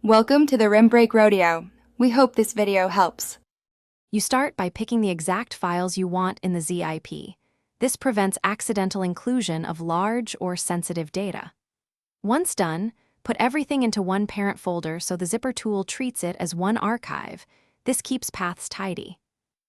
Welcome to the Rim Break Rodeo. We hope this video helps. You start by picking the exact files you want in the zip. This prevents accidental inclusion of large or sensitive data. Once done, put everything into one parent folder so the zipper tool treats it as one archive. This keeps paths tidy.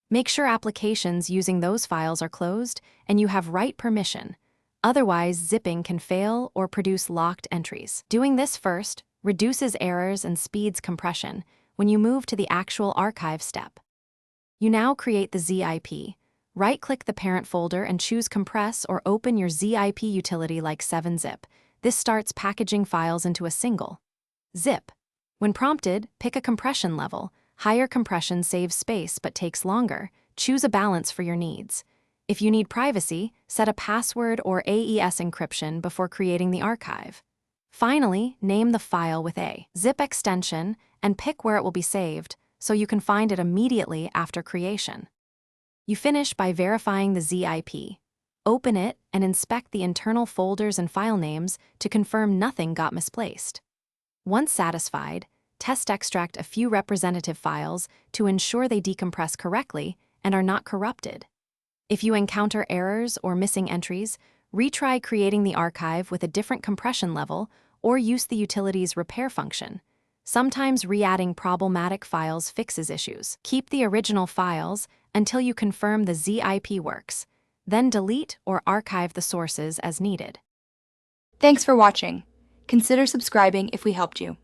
Make sure applications using those files are closed and you have write permission. Otherwise, zipping can fail or produce locked entries. Doing this first reduces errors and speeds compression when you move to the actual archive step. You now create the zip. Right-click the parent folder and choose Compress or open your zip utility like 7-zip. This starts packaging files into a single zip. When prompted, pick a compression level. Higher compression saves space but takes longer. Choose a balance for your needs. If you need privacy, set a password or AES encryption before creating the archive. Finally, name the file with a zip extension and pick where it will be saved so you can find it immediately after creation. You finish by verifying the zip. Open it and inspect the internal folders and file names to confirm nothing got misplaced. Once satisfied, test extract a few representative files to ensure they decompress correctly and are not corrupted. If you encounter errors or missing entries, retry creating the archive with a different compression level or use the utility's repair function. Sometimes re-adding problematic files fixes issues. Keep the original files until you confirm the zip works. Then delete or archive the sources as needed. Thanks for watching. Consider subscribing if we helped you.